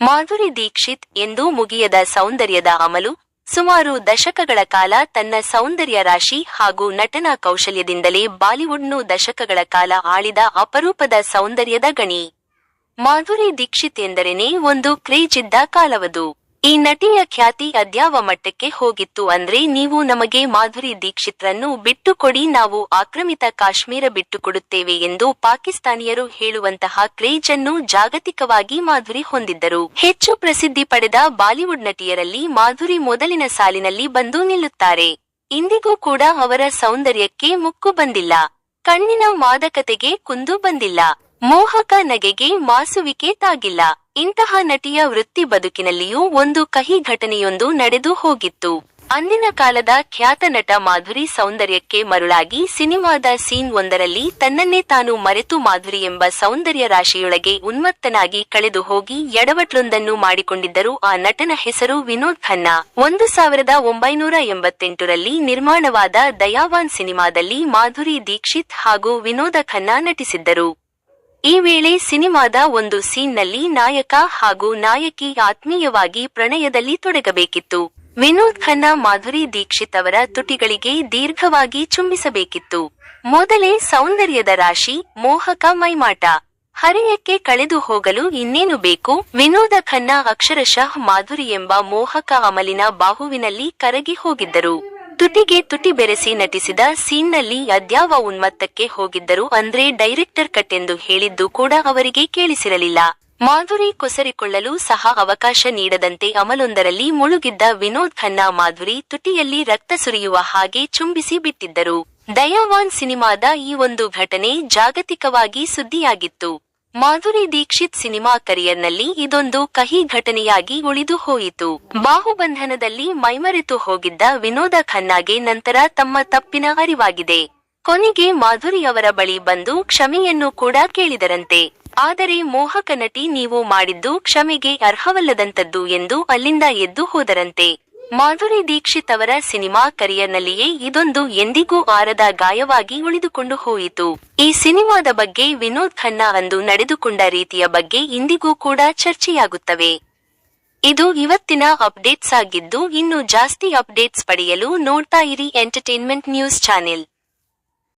ಮಾಧುರಿ ದೀಕ್ಷಿತ್ ಎಂದೂ ಮುಗಿಯದ ಸೌಂದರ್ಯದ ಅಮಲು, ಸುಮಾರು ದಶಕಗಳ ಕಾಲ ತನ್ನ ಸೌಂದರ್ಯ ರಾಶಿ ಹಾಗೂ ನಟನಾ ಕೌಶಲ್ಯದಿಂದಲೇ ಬಾಲಿವುಡ್ನ್ನು ದಶಕಗಳ ಕಾಲ ಆಳಿದ ಅಪರೂಪದ ಸೌಂದರ್ಯದ ಗಣಿ. ಮಾಧುರಿ ದೀಕ್ಷಿತ್ ಎಂದರೇನೆ ಒಂದು ಕ್ರೇಜ್ ಇದ್ದ ಕಾಲವದು. ಈ ನಟಿಯ ಖ್ಯಾತಿ ಅದ್ಯಾವ ಮಟ್ಟಕ್ಕೆ ಹೋಗಿತ್ತು ಅಂದ್ರೆ, ನೀವು ನಮಗೆ ಮಾಧುರಿ ದೀಕ್ಷಿತ್ರನ್ನು ಬಿಟ್ಟುಕೊಡಿ, ನಾವು ಆಕ್ರಮಿತ ಕಾಶ್ಮೀರ ಬಿಟ್ಟುಕೊಡುತ್ತೇವೆ ಎಂದು ಪಾಕಿಸ್ತಾನಿಯರು ಹೇಳುವಂತಹ ಕ್ರೇಜ್ ಅನ್ನು ಜಾಗತಿಕವಾಗಿ ಮಾಧುರಿ ಹೊಂದಿದ್ದರು. ಹೆಚ್ಚು ಪ್ರಸಿದ್ಧಿ ಪಡೆದ ಬಾಲಿವುಡ್ ನಟಿಯರಲ್ಲಿ ಮಾಧುರಿ ಮೊದಲಿನ ಸಾಲಿನಲ್ಲಿ ಬಂದು ನಿಲ್ಲುತ್ತಾರೆ. ಇಂದಿಗೂ ಕೂಡ ಅವರ ಸೌಂದರ್ಯಕ್ಕೆ ಮುಕ್ಕು ಬಂದಿಲ್ಲ, ಕಣ್ಣಿನ ಮಾದಕತೆಗೆ ಕುಂದು ಬಂದಿಲ್ಲ, ಮೋಹಕ ನಗೆಗೆ ಮಾಸುವಿಕೆ ತಾಗಿಲ್ಲ. ಇಂತಹ ನಟಿಯ ವೃತ್ತಿ ಬದುಕಿನಲ್ಲಿಯೂ ಒಂದು ಕಹಿ ಘಟನೆಯೊಂದು ನಡೆದು ಹೋಗಿತ್ತು. ಅಂದಿನ ಕಾಲದ ಖ್ಯಾತ ನಟ ಮಾಧುರಿ ಸೌಂದರ್ಯಕ್ಕೆ ಮರುಳಾಗಿ ಸಿನಿಮಾದ ಸೀನ್ ಒಂದರಲ್ಲಿ ತನ್ನನ್ನೇ ತಾನು ಮರೆತು ಮಾಧುರಿ ಎಂಬ ಸೌಂದರ್ಯ ರಾಶಿಯೊಳಗೆ ಉನ್ಮತ್ತನಾಗಿ ಕಳೆದು ಹೋಗಿ ಎಡವಟ್ಲೊಂದನ್ನು ಮಾಡಿಕೊಂಡಿದ್ದರು. ಆ ನಟನ ಹೆಸರು ವಿನೋದ್ ಖನ್ನಾ. 1988ರಲ್ಲಿ ನಿರ್ಮಾಣವಾದ ದಯಾವಾನ್ ಸಿನಿಮಾದಲ್ಲಿ ಮಾಧುರಿ ದೀಕ್ಷಿತ್ ಹಾಗೂ ವಿನೋದ ಖನ್ನಾ ನಟಿಸಿದ್ದರು. ಈ ವೇಳೆ ಸಿನಿಮಾದ ಒಂದು ಸೀನ್ನಲ್ಲಿ ನಾಯಕ ಹಾಗೂ ನಾಯಕಿ ಆತ್ಮೀಯವಾಗಿ ಪ್ರಣಯದಲ್ಲಿ ತೊಡಗಬೇಕಿತ್ತು. ವಿನೋದ್ ಖನ್ನಾ ಮಾಧುರಿ ದೀಕ್ಷಿತ್ ಅವರ ತುಟಿಗಳಿಗೆ ದೀರ್ಘವಾಗಿ ಚುಂಬಿಸಬೇಕಿತ್ತು. ಮೊದಲೇ ಸೌಂದರ್ಯದ ರಾಶಿ, ಮೋಹಕ ಮೈಮಾಟ, ಹರೆಯಕ್ಕೆ ಕಳೆದು ಹೋಗಲು ಇನ್ನೇನು ಬೇಕು? ವಿನೋದ ಖನ್ನಾ ಅಕ್ಷರಶಃ ಮಾಧುರಿ ಎಂಬ ಮೋಹಕ ಅಮಲಿನ ಬಾಹುವಿನಲ್ಲಿ ಕರಗಿ ಹೋಗಿದ್ದರು. ತುಟಿಗೆ ತುಟಿ ಬೆರೆಸಿ ನಟಿಸಿದ ಸೀನ್ನಲ್ಲಿ ಅದ್ಯಾವ ಉನ್ಮತ್ತಕ್ಕೆ ಹೋಗಿದ್ದರು ಅಂದ್ರೆ, ಡೈರೆಕ್ಟರ್ ಕಟ್ ಎಂದು ಹೇಳಿದ್ದು ಕೂಡ ಅವರಿಗೆ ಕೇಳಿಸಿರಲಿಲ್ಲ. ಮಾಧುರಿ ಕೊಸರಿಕೊಳ್ಳಲು ಸಹ ಅವಕಾಶ ನೀಡದಂತೆ ಅಮಲೊಂದರಲ್ಲಿ ಮುಳುಗಿದ್ದ ವಿನೋದ್ ಖನ್ನಾ ಮಾಧುರಿ ತುಟಿಯಲ್ಲಿ ರಕ್ತ ಸುರಿಯುವ ಹಾಗೆ ಚುಂಬಿಸಿ ಬಿಟ್ಟಿದ್ದರು. ದಯಾವಾನ್ ಸಿನಿಮಾದ ಈ ಒಂದು ಘಟನೆ ಜಾಗತಿಕವಾಗಿ ಸುದ್ದಿಯಾಗಿತ್ತು. ಮಾಧುರಿ ದೀಕ್ಷಿತ್ ಸಿನಿಮಾ ಕರಿಯರ್ನಲ್ಲಿ ಇದೊಂದು ಕಹಿ ಘಟನೆಯಾಗಿ ಉಳಿದು ಹೋಯಿತು. ಬಾಹುಬಂಧನದಲ್ಲಿ ಮೈಮರೆತು ಹೋಗಿದ್ದ ವಿನೋದ ಖನ್ನಾಗೆ ನಂತರ ತಮ್ಮ ತಪ್ಪಿನ ಅರಿವಾಗಿದೆ. ಕೊನೆಗೆ ಮಾಧುರಿ ಅವರ ಬಳಿ ಬಂದು ಕ್ಷಮೆಯನ್ನು ಕೂಡ ಕೇಳಿದರಂತೆ. ಆದರೆ ಮೋಹಕ ನಟಿ, ನೀವು ಮಾಡಿದ್ದು ಕ್ಷಮೆಗೆ ಅರ್ಹವಲ್ಲದಂತದ್ದು ಎಂದು ಅಲ್ಲಿಂದ ಎದ್ದು ಹೋದರಂತೆ. ಮಾಧುರಿ ದೀಕ್ಷಿತ್ ಅವರ ಸಿನಿಮಾ ಕರಿಯರ್ನಲ್ಲಿಯೇ ಇದೊಂದು ಎಂದಿಗೂ ಆರದ ಗಾಯವಾಗಿ ಉಳಿದುಕೊಂಡು ಹೋಯಿತು. ಈ ಸಿನಿಮಾದ ಬಗ್ಗೆ, ವಿನೋದ್ ಖನ್ನಾ ಅಂದು ನಡೆದುಕೊಂಡ ರೀತಿಯ ಬಗ್ಗೆ ಇಂದಿಗೂ ಕೂಡ ಚರ್ಚೆಯಾಗುತ್ತವೆ. ಇದು ಇವತ್ತಿನ ಅಪ್ಡೇಟ್ಸ್ ಆಗಿದ್ದು, ಇನ್ನು ಜಾಸ್ತಿ ಅಪ್ಡೇಟ್ಸ್ ಪಡೆಯಲು ನೋಡ್ತಾ ಇರಿ ಎಂಟರ್ಟೈನ್ಮೆಂಟ್ ನ್ಯೂಸ್ ಚಾನೆಲ್.